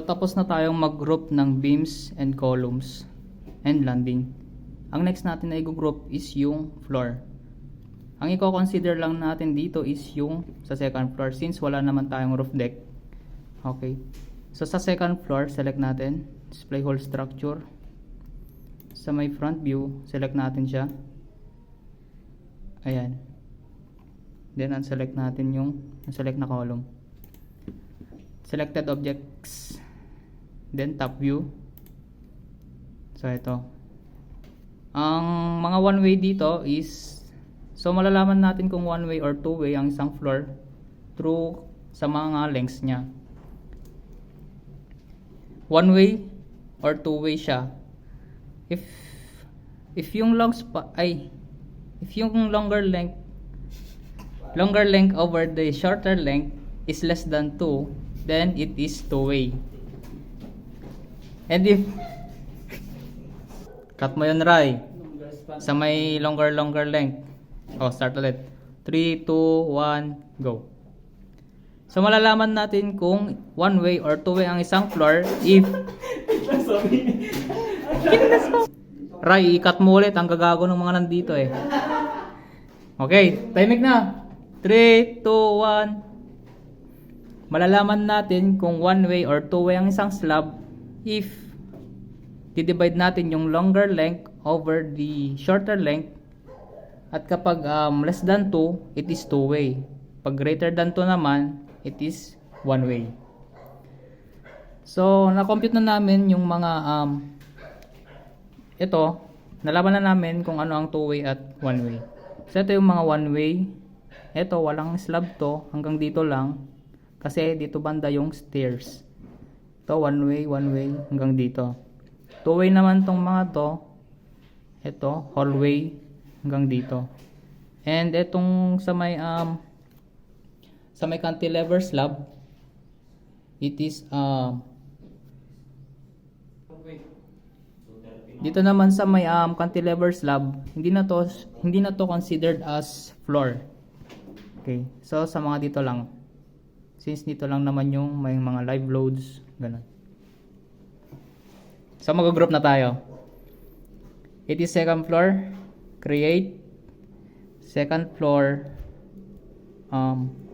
So tapos na tayong mag-group ng beams and columns and landing. Ang next natin na i-group is yung floor. Ang i-consider lang natin dito is yung sa second floor since wala naman tayong roof deck. Okay. So sa second floor, select natin display whole structure. Sa may front view, select natin siya. Ayan. Then unselect natin yung select na column. Selected objects. Then top view. So ito. Ang mga one way dito is, so malalaman natin kung one way or two way ang isang floor through sa mga lengths niya. One way or two way siya if yung if yung longer length over the shorter length is less than 2, then it is two way. And if cut mo yun, Ray, sa may longer length. Start ulit. 3, 2, 1, go. So malalaman natin kung one way or two way ang isang floor if Ray, i-cut mo ulit. Ang gagago ng mga nandito eh. Okay, timing na. 3, 2, 1. Malalaman natin kung one way or two way ang isang slab if di-divide natin yung longer length over the shorter length. At kapag less than 2, it is two way. Pag greater than 2 naman, it is one way. So, na-compute na namin yung mga ito, nalaman na namin kung ano ang two way at one way. So, ito yung mga one way. Ito, walang slab to, hanggang dito lang. Kasi dito banda yung stairs. Ito, one way, hanggang dito. Two way naman tong mga to. Ito, hallway, hanggang dito. And itong sa may cantilever slab, it is dito naman sa may cantilever slab, hindi na to considered as floor. Okay, so sa mga dito lang, since dito lang naman yung may mga live loads, ganun. So mag-group na tayo. It is second floor, create second floor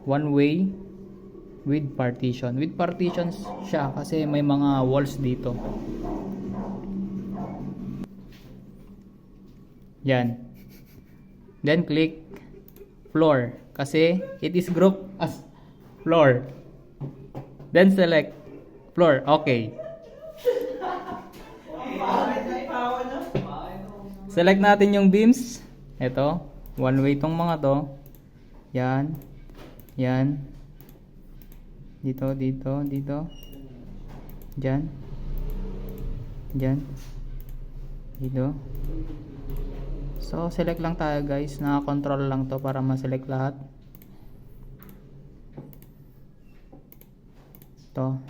one way with partition. With partitions siya kasi may mga walls dito. Yan. Then click floor kasi it is grouped as floor. Then select floor. Okay. Select natin yung beams. Ito, one way tong mga to. Yan. Yan. Dito. Diyan. Diyan. Dito. So, select lang tayo guys. Naka-control lang to para ma-select lahat. Ito.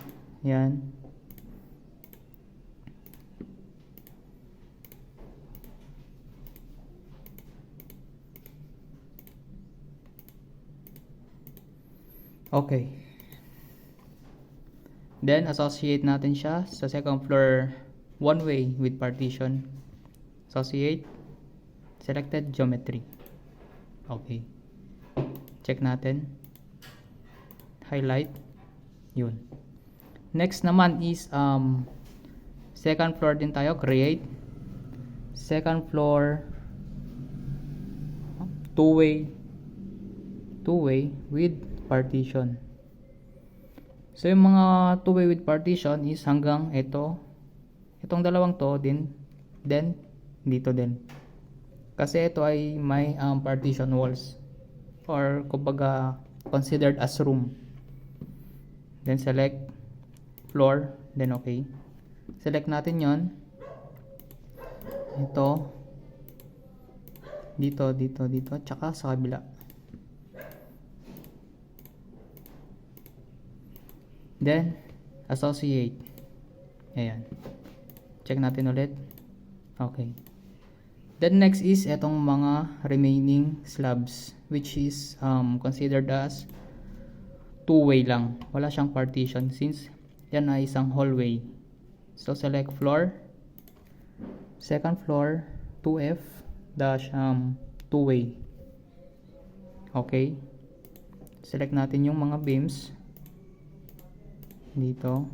Yan. Okay. Then, associate natin siya sa second floor one way with partition. Associate. Selected geometry. Okay. Check natin. Highlight. Yun. Next naman is second floor din tayo. Create. Second floor two-way with partition. So yung mga two-way with partition is hanggang itong dalawang to din, then dito din. Kasi ito ay may partition walls or kumbaga considered as room. Then select floor, then okay. Select natin yon. Ito dito, tsaka sa kabila. Then associate. Ayan. Check natin ulit. Okay. Then next is etong mga remaining slabs which is considered as two-way lang. Wala siyang partition since yan ay isang hallway. So select floor, second floor 2F dash 2-way. Okay, select natin yung mga beams dito.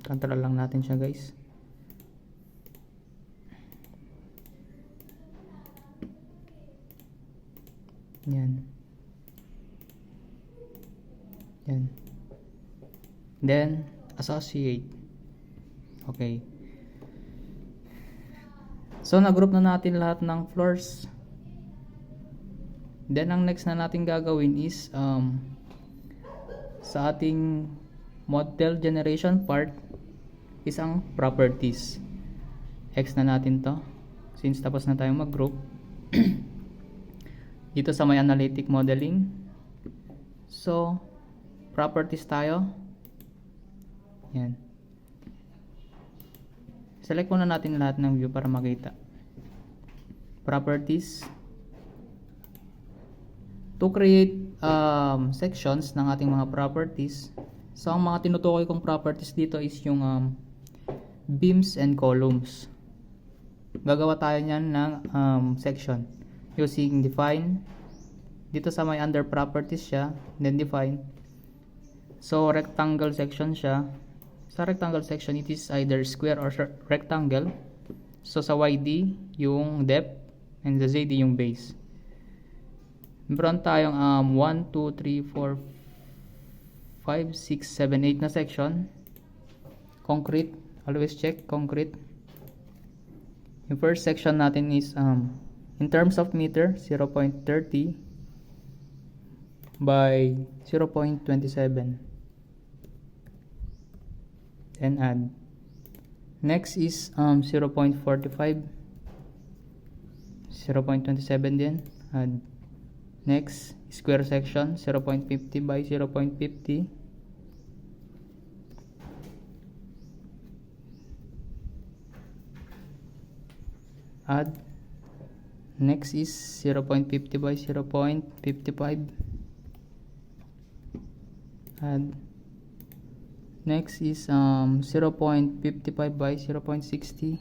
Control lang natin siya, guys. Yan. Yan. Then associate. Okay. So na-group na natin lahat ng floors. Then ang next na natin gagawin is sa ating model generation part is ang properties. X na natin to since tapos na tayong mag-group. Dito sa may analytic modeling. So properties tayo. Yan. Select muna natin lahat ng view para makita. Properties. To create sections ng ating mga properties. So ang mga tinutukoy kong properties dito is yung beams and columns. Gagawa tayo niyan ng section using define. Dito sa may under properties siya, then define. So rectangle section siya. Sa rectangle section, it is either square or rectangle. So sa YD yung depth and the ZD yung base. Meron tayong 1, 2, 3, 4, 5, 6, 7, 8 na section. Concrete, always check concrete. Yung first section natin is in terms of meter 0.30 by 0.27 and add. Next is 0.45 0.27 din, add. Next, square section 0.50 by 0.50. Add. Next is 0.50 by 0.55. Add. Next is 0.55 by 0.60.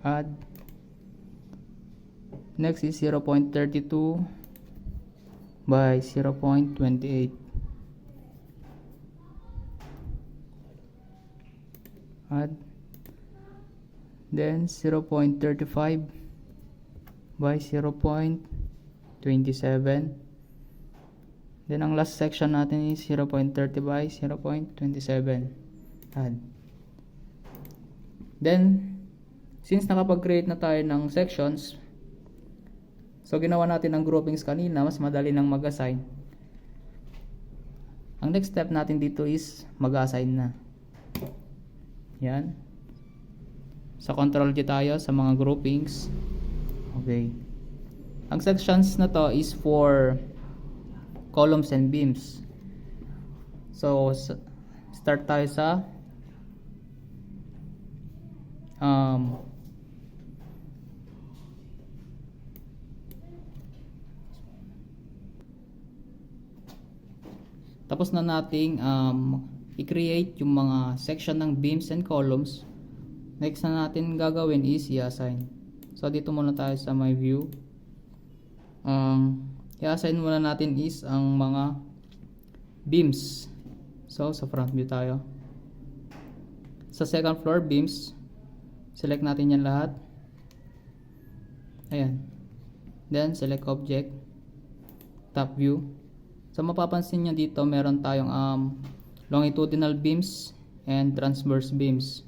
Add. Next is 0.32 by 0.28. Add. Then 0.35 by 0.27. Then ang last section natin is 0.30 by 0.27. Add. Then since nakapag-create na tayo ng sections, so ginawa natin ang groupings kanina, mas madali nang mag-assign. Ang next step natin dito is mag-assign na. Yan. Sa control G tayo sa mga groupings. Okay. Ang sections na to is for columns and beams. So start tayo sa tapos na nating i-create yung mga section ng beams and columns. Next na natin gagawin is i-assign. So dito muna tayo sa my view. I-assign muna natin is ang mga beams. So sa front view tayo. Sa second floor beams, select natin yan lahat. Ayan. Then select object, top view. So mapapansin nyo dito meron tayong longitudinal beams and transverse beams.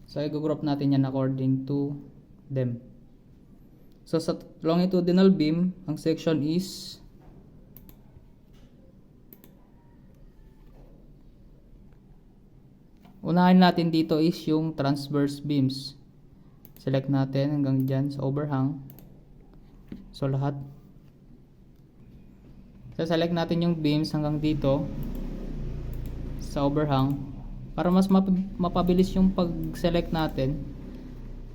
So i-group natin yan according to them. So sa longitudinal beam, ang section is unahin natin dito is yung transverse beams. Select natin hanggang dyan sa overhang. So lahat. So select natin yung beams hanggang dito sa overhang para mas mapabilis yung pag-select natin.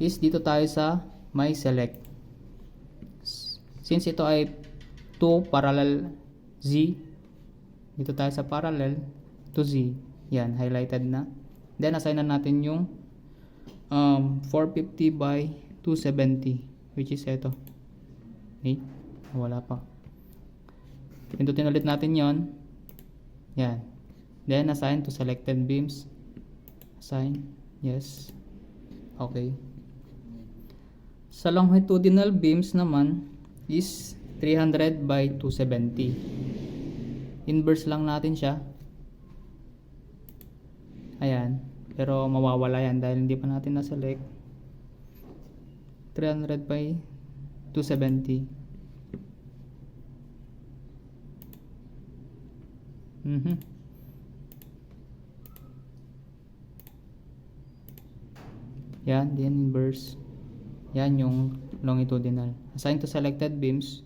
is dito tayo sa may select. Since ito ay 2 parallel Z, dito tayo sa parallel to Z. Yan, highlighted na. Then assign na natin yung 450 by 270, which is ito. Okay, wala pa. Pindutin ulit natin yon. Yan. Then assign to selected beams. Assign, yes. Okay. Sa longitudinal beams naman is 300 by 270. Inverse lang natin siya. Ayan. Pero mawawala yan dahil hindi pa natin na-select. 300 by 270. Yan, then inverse. Yan yung longitudinal. Assign to selected beams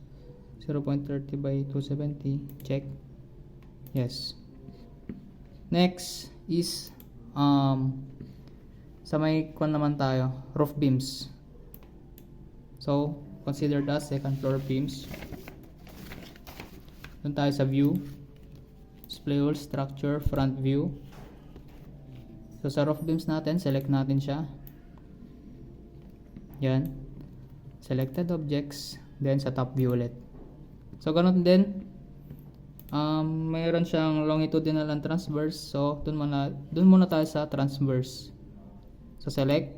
0.30 by 270. Check. Yes. Next is sa may kwan naman tayo, roof beams. So, considered as second floor beams. Doon tayo sa view. Display all structure front view. So sa roof beams natin, select natin siya. Yan. Selected objects. Then sa top view ulit. So ganun din. Mayroon siyang longitudinal and transverse. So dun muna tayo sa transverse. So select.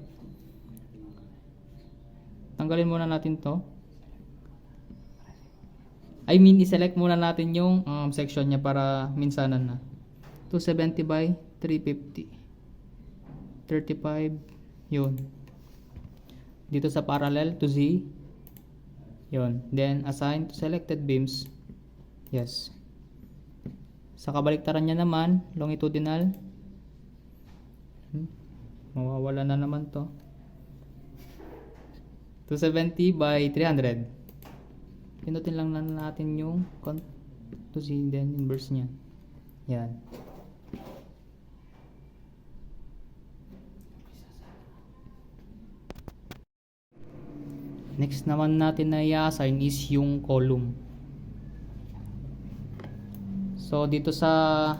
Tanggalin muna natin to. I-select muna natin yung section niya para minsanan na. 270 by 350. 35. Yun. Dito sa parallel to Z. Yun. Then assign to selected beams. Yes. Sa kabaliktaran niya naman, longitudinal. Mawawala na naman to. 270 by 300. Pinutin lang natin yung to Z, then inverse niya. Yan. Next naman natin na i-assign is yung column. So dito sa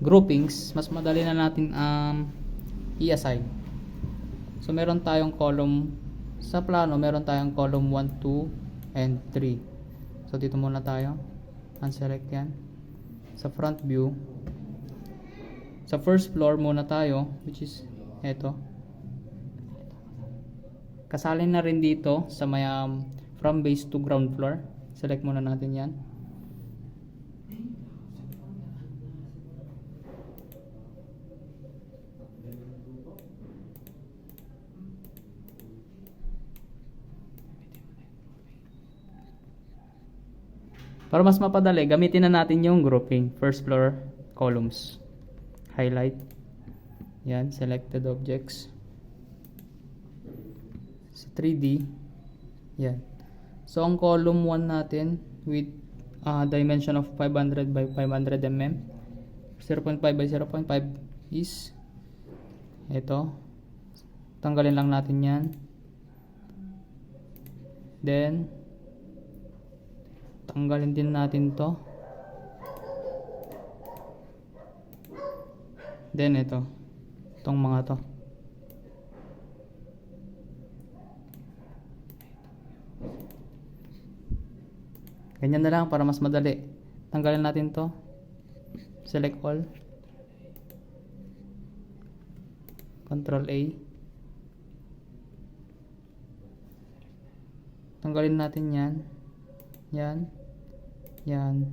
groupings, mas madali na natin i-assign. So meron tayong column sa plano, meron tayong column 1, 2, and 3. So dito muna tayo. Unselect yan. Sa front view, sa first floor muna tayo, which is eto. Kasali na rin dito sa may from base to ground floor. Select muna natin yan. Para mas mapadali, gamitin na natin yung grouping. First floor columns. Highlight. Yan, selected objects. Sa 3D. Yan. So, ang column 1 natin with dimension of 500 by 500 mm. 0.5 by 0.5 is ito. Tanggalin lang natin yan. Then, tanggalin din natin to. Then ito. Itong mga to. Ganyan na lang para mas madali. Tanggalin natin to. Select all. Control A. Tanggalin natin yan. Yan. Yan.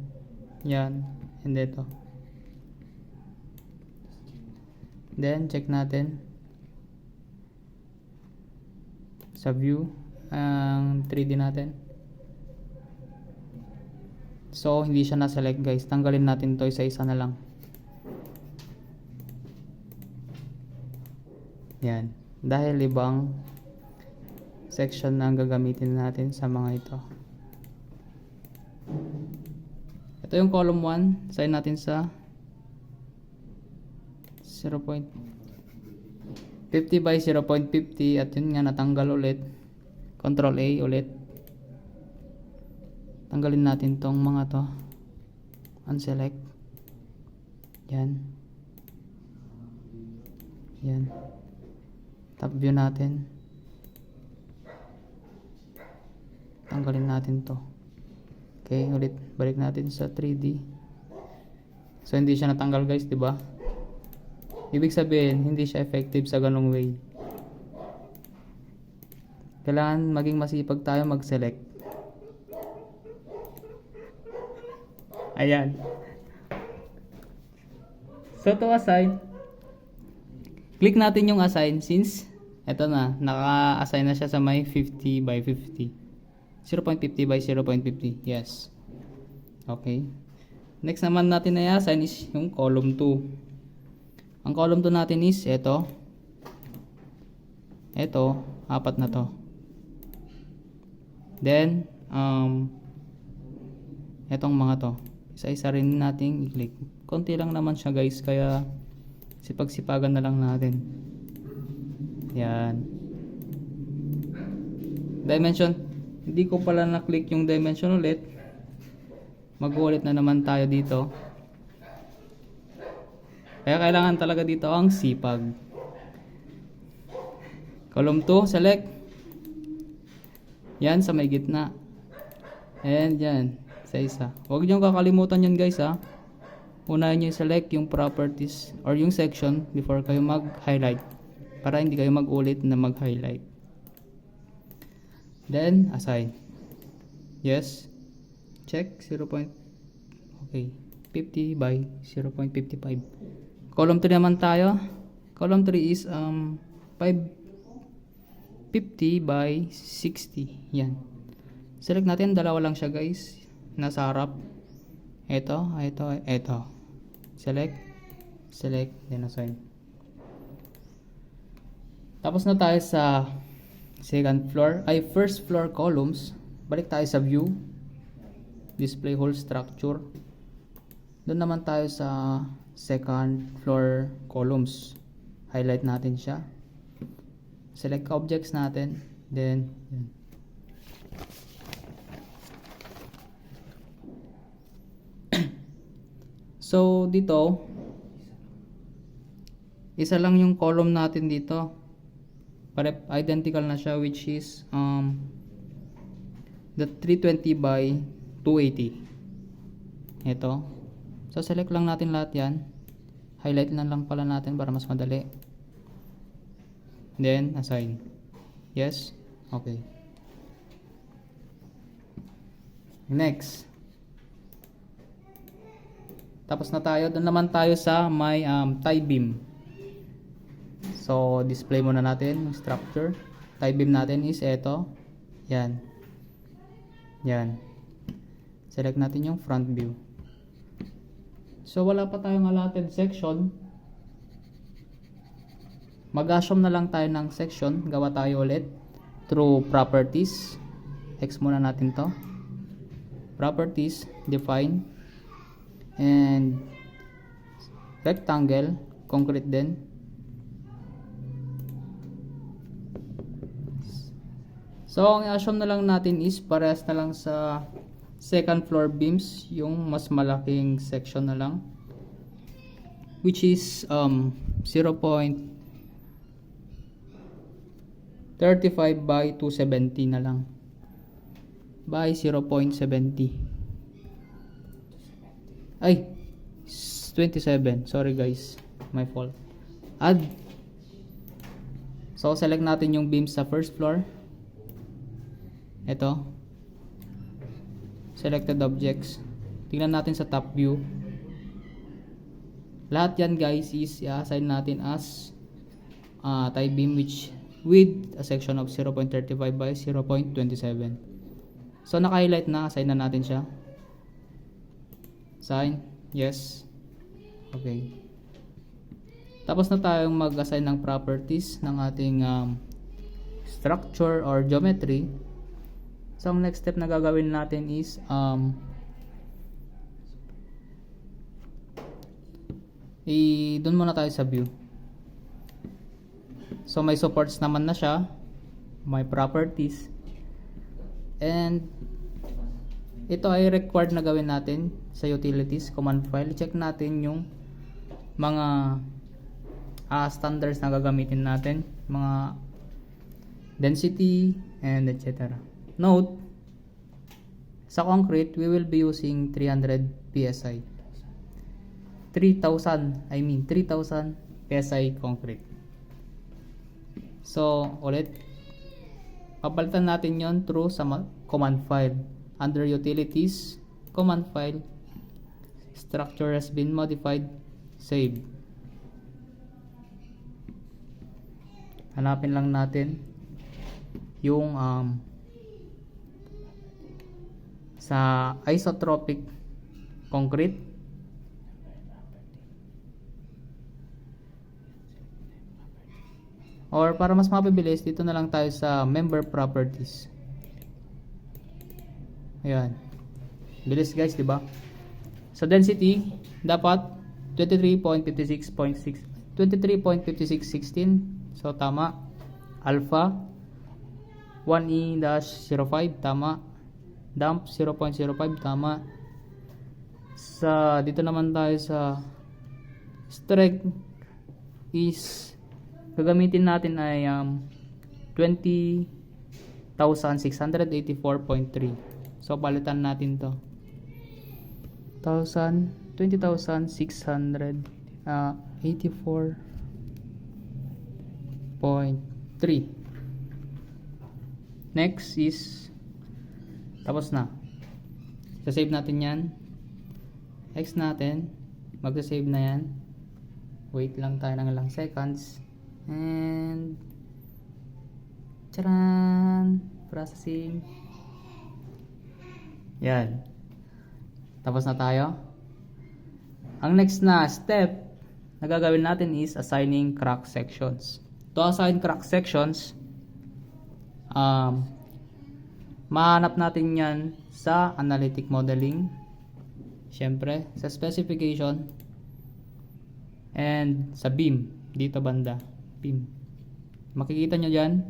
Yan. And ito. Then, check natin. Sa view. Ang 3D natin. So, hindi siya na-select guys. Tanggalin natin to isa-isa na lang. Yan. Dahil ibang section na ang gagamitin natin sa mga ito. Ito yung column 1. Assign natin sa 0.5 50 by 0.50 at yun nga natanggal ulit. Control A ulit. Tanggalin natin tong mga to. Unselect. Yan. Yan. Top view natin. Tanggalin natin to. Okay, ulit balik natin sa 3D. So hindi siya natanggal guys, 'di ba? Ibig sabihin, hindi siya effective sa ganung way. Kailangan maging masipag tayo mag-select. Ayan. So to assign, click natin yung assign since eto na, naka-assign na siya sa may 50 by 50. 0.50 by 0.50. Yes. Okay. Next naman natin na i-assign is yung column 2. Ang column 2 natin is ito. Ito, apat na to. Then, etong mga to. Isa-isa rin nating i-click. Konti lang naman siya guys, kaya sipag-sipagan na lang natin. Yan. Dimension. Hindi ko pala na-click yung dimension ulit. Mag-ulit na naman tayo dito. Kaya kailangan talaga dito ang sipag. Column 2, select. Yan sa may gitna. And yan, sa isa. Huwag nyo kakalimutan yan guys ha. Unahin nyo select yung properties or yung section before kayo mag-highlight. Para hindi kayo mag-ulit na mag-highlight. Then, assign. Yes. Check. 0. Okay. 50 by 0.55. Column 3 naman tayo. Column 3 is 50 by 60. Yan. Select natin. Dalawa lang siya guys. Nasa harap. Ito. Select. Select. Then assign. Tapos na tayo sa first floor columns. Balik tayo sa view, display whole structure. Doon naman tayo sa second floor columns. Highlight natin siya, select objects natin, then so dito isa lang yung column natin dito. Identical na siya, which is the 320 by 280. Ito. So select lang natin lahat yan. Highlight lang pala natin para mas madali. Then assign. Yes. Okay. Next. Tapos na tayo. Doon naman tayo sa may tie beam. So, display muna natin yung structure. Tie beam natin is ito. Yan. Yan. Select natin yung front view. So, wala pa tayong allotted section. Mag-assume na lang tayo ng section. Gawa tayo ulit through properties. X muna natin to. Properties, define, and rectangle, concrete din. So, ang i-assume na lang natin is parehas na lang sa second floor beams, yung mas malaking section na lang, which is 0.35 by 270 na lang, by 0.70. Ay, 27. Sorry guys, my fault. Add. So, select natin yung beams sa first floor. Ito. Selected objects. Tingnan natin sa top view. Lahat yan guys is i-assign natin as tie beam which with a section of 0.35 by 0.27. So naka-highlight na, assign na natin siya. Assign. Yes. Okay. Tapos na tayong mag-assign ng properties ng ating structure or geometry. So, ang next step na gagawin natin is doon muna tayo sa view. So may supports naman na siya, may properties, and ito ay required na gawin natin sa utilities command file. Check natin yung mga standards na gagamitin natin, mga density and etc. Note, sa concrete we will be using 300 psi. 3,000 psi concrete. So ulit, papalitan natin yon through sa command file. Under utilities command file, structure has been modified, save. Hanapin lang natin yung sa isotropic concrete. Or para mas mapabilis, dito na lang tayo sa member properties. Ayan. Bilis guys, di ba? Sa density, dapat 23.5616. So tama. Alpha 1E-05 tama. Dump 0.05 tama. Sa dito naman tayo sa strength is gagamitin natin ay 20,684.3. So palitan natin to 20,684.3. Next is tapos na. Sa-save natin yan. X natin. Magsa-save na yan. Wait lang tayo ng ilang seconds. And charan! Processing. Yan. Tapos na tayo. Ang next na step na gagawin natin is assigning crack sections. To assign crack sections, mahanap natin yan sa analytic modeling, syempre sa specification, and sa beam dito banda. Beam, makikita nyo dyan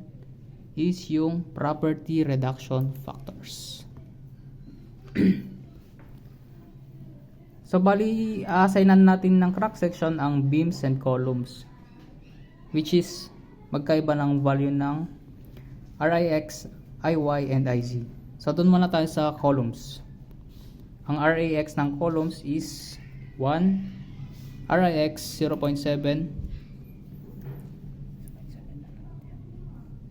is yung property reduction factors. So bali assignan natin ng crack section ang beams and columns, which is magkaiba ng value ng RIX, IY, and IZ. So doon muna tayo sa columns. Ang RAX ng columns is 1, RIX 0.7,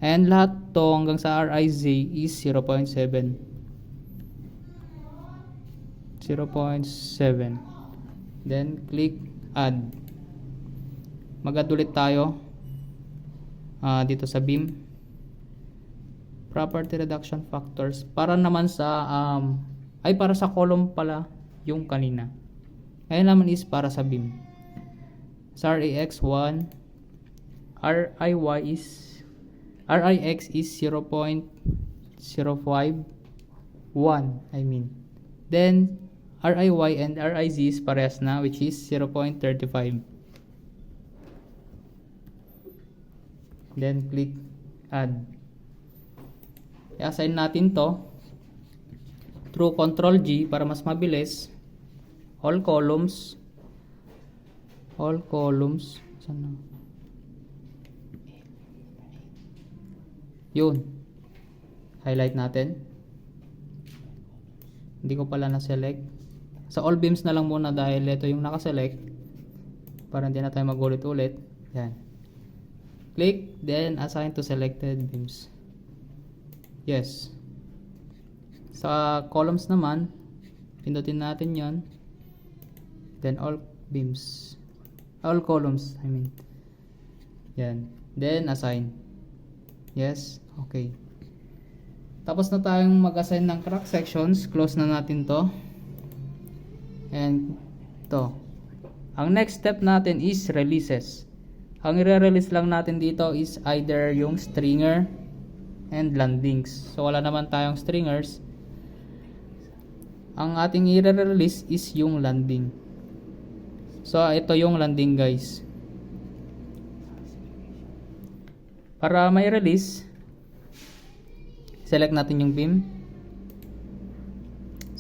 and lahat to hanggang sa RIZ is 0.7. 0.7. Then click add. Mag-add ulit tayo dito sa beam. Property reduction factors para naman sa para sa column pala yung kanina. Ngayon naman is para sa beam. Sa RAX 1, RIX is 0.051, I mean. Then RIY and RIZ is parehas na, which is 0.35. Then click add. I-assign natin to through Ctrl G para mas mabilis. All columns. Sana? Yun. Highlight natin. Hindi ko pala na-select. Sa all beams na lang muna dahil ito yung naka-select. Para hindi na tayo magulit-ulit. Yan. Click, then assign to selected beams. Yes. Sa columns naman, pindutin natin yon. Then all beams. All columns, I mean. Yan. Then assign. Yes. Okay. Tapos na tayong mag-assign ng crack sections. Close na natin to. And to. Ang next step natin is releases. Ang i-release lang natin dito is either yung stringer and landings. So wala naman tayong stringers. Ang ating i-release is yung landing. So ito yung landing guys. Para may release, select natin yung beam.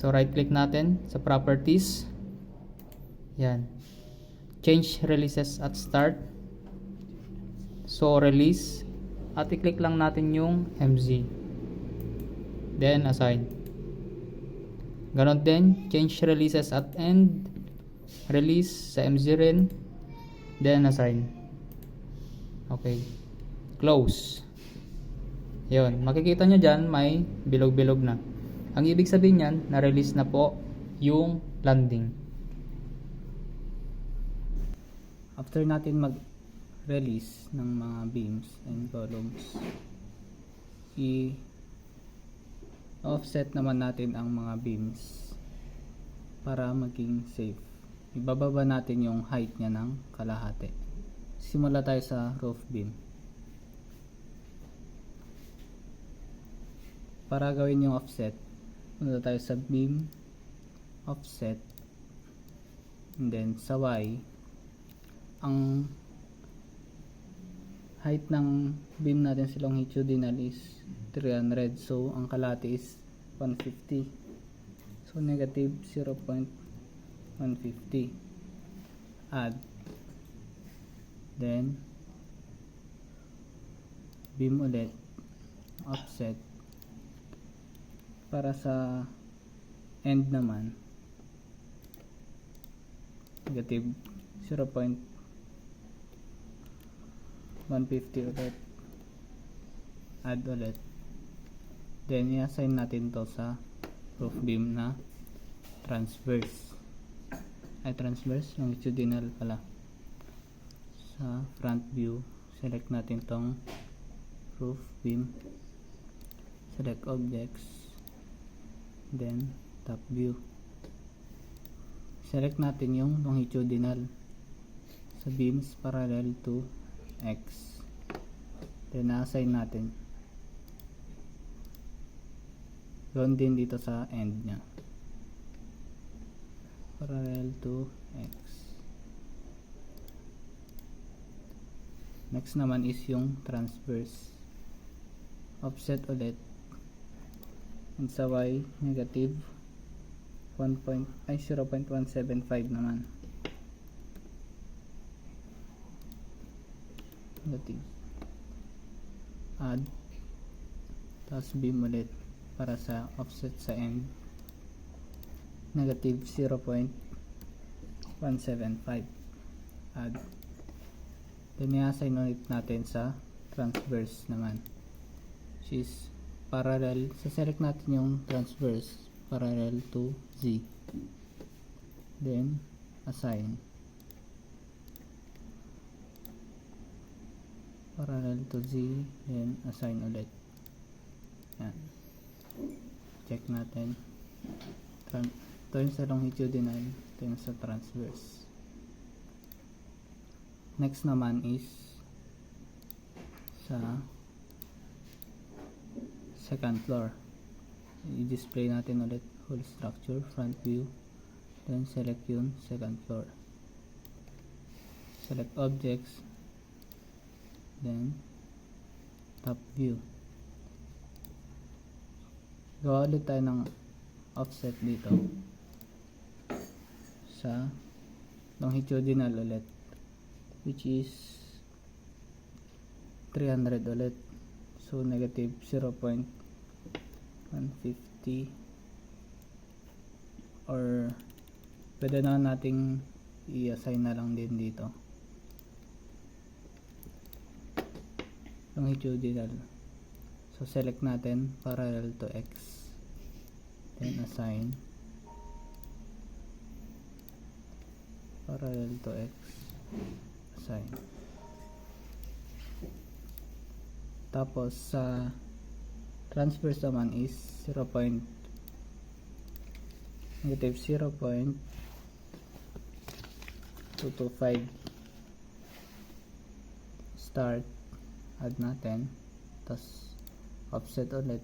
So right click natin sa properties. Yan. Change releases at start. So release. At i-click lang natin yung MZ. Then assign. Ganon din. Change releases at end. Release sa MZ rin. Then assign. Okay. Close. Yun. Makikita nyo dyan may bilog-bilog na. Ang ibig sabihin yan, na-release na po yung landing. After natin mag-release ng mga beams and columns, i-offset naman natin ang mga beams para maging safe. Ibababa natin yung height niya ng kalahati. Simula tayo sa roof beam. Para gawin yung offset, punta tayo sa beam, offset, and then sa Y, ang height ng beam natin sa longitudinal is 300, so ang kalahati is 150, so negative 0.150. Add, then beam ulit, offset. Para sa end naman, negative 0.150 ulit, add ulit, then i-assign natin to sa roof beam na transverse, longitudinal pala. Sa front view, select natin tong roof beam, select objects, then top view, select natin yung longitudinal sa beams parallel to X, then na-assign natin doon din dito sa end nya, parallel to X. Next naman is yung transverse, offset ulit, and sa Y negative 0.175 naman, negative, add, tapos beam ulit para sa offset sa end, negative 0.175, add, then i-assign ulit natin sa transverse naman, which is parallel. So select natin yung transverse parallel to Z, then assign parallel to Z, then assign ulit. Yan, check natin. Ito yung sa longitudinal, ito yung sa transverse. Next naman is sa second floor. I-display natin ulit whole structure, front view, then select yun, second floor, select objects, then top view. Gawa ulit tayo ng offset dito sa longitudinal ulit, which is 300 ulit, so negative 0.150, or pwede na nating i-assign na lang din dito longitudinal. So select natin parallel to X, then assign parallel to X, assign. Tapos sa transverse naman is negative 0.225, start, add natin, tapos offset ulit,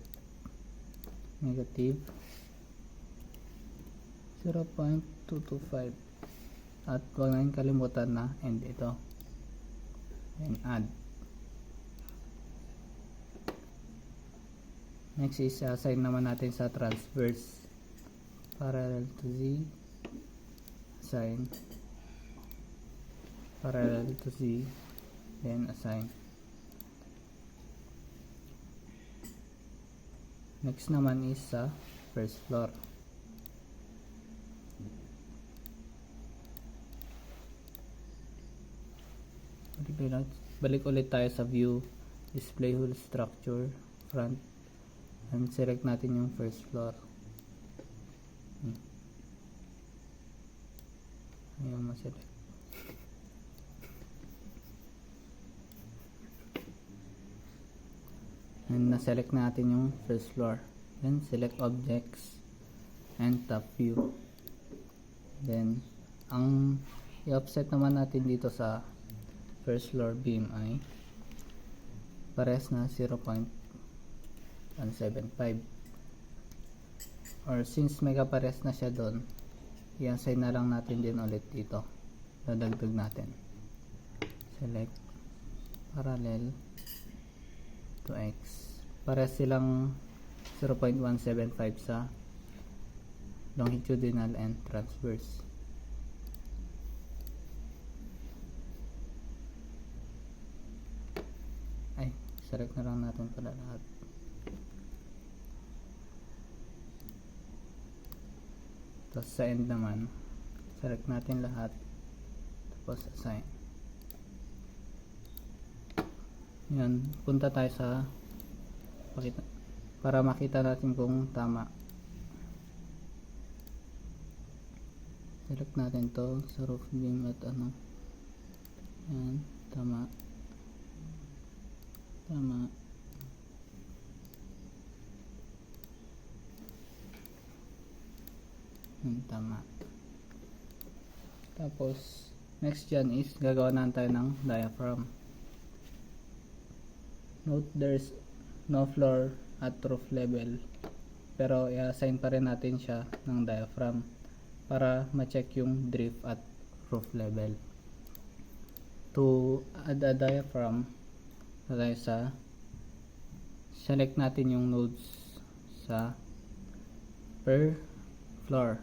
negative 0.225, at huwag natin kalimutan na end ito, and add, Next is assign naman natin sa transverse. Parallel to Z, assign. Parallel to Z, then assign. Next naman is sa first floor. Balik ulit tayo sa view, display whole structure, front, and select natin yung first floor. Ayaw ma-select. And na-select natin yung first floor. Then select objects and top view. Then ang i-offset naman natin dito sa first floor beam ay pares na 0.175, or since may kapares na siya doon, i-assign na lang natin din ulit dito, dadagdag natin, select parallel to X, pares silang 0.175 sa longitudinal and transverse. Select na lang natin pala lahat. Tapos sa end naman, select natin lahat, tapos assign. Yan, punta tayo sa para makita natin kung tama. Select natin to sa roof beam at ano. Yan, tama. Tama. Tama. Tapos next dyan is gagawa na tayo ng diaphragm. Note there's no floor at roof level, pero i-assign pa rin natin siya ng diaphragm para ma-check yung drift at roof level. To add a diaphragm, tayo sa select natin yung nodes sa per floor.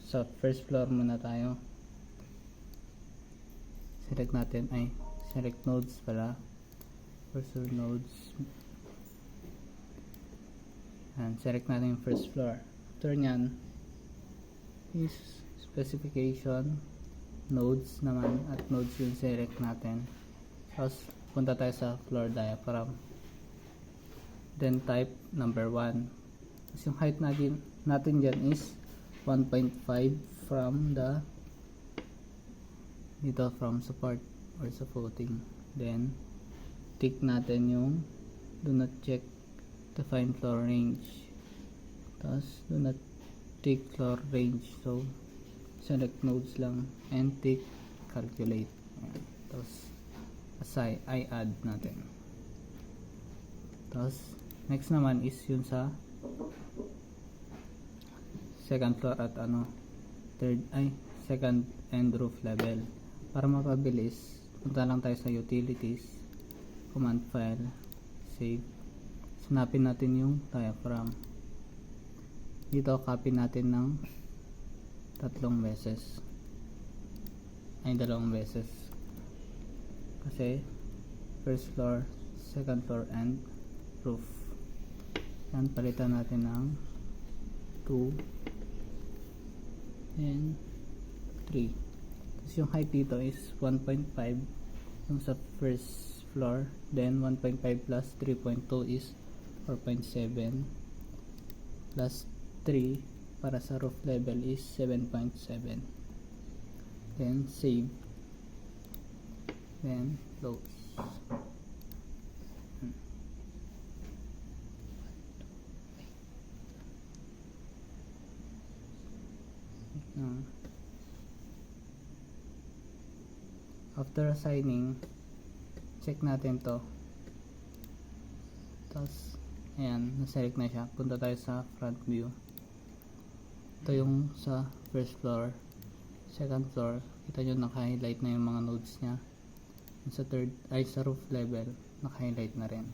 Sa first floor muna tayo, select natin select nodes pala, cursor nodes, and select natin yung first floor. After nyan is specification, nodes naman, at nodes yung select natin. Tapos punta tayo sa floor diaphragm, then type number 1. Tapos yung height natin dyan is 1.5 from the from support or sa footing. Then tick natin yung do not check define floor range, tapos do not tick floor range, so select nodes lang and tick calculate. Ayan. Tapos I add natin. Tapos next naman is yun sa second floor at second and roof level. Para mapabilis, punta lang tayo sa utilities, command file, save. Sinapin natin yung diaphragm. Dito copy natin ng 3 beses, 2 beses, kasi first floor, second floor, and roof. Yan, palitan natin ng 2 and 3. Tapos yung height dito is 1.5 yung sa first floor, then 1.5 plus 3.2 is 4.7 plus 3 para sa roof level is 7.7. Then save, then close. After assigning, check natin to. Tapos ayan, na-select na siya. Punta tayo sa front view. Ito yung sa first floor, second floor. Kita nyo naka-highlight na yung mga nodes nya. Sa third, sa roof level, naka-highlight na rin.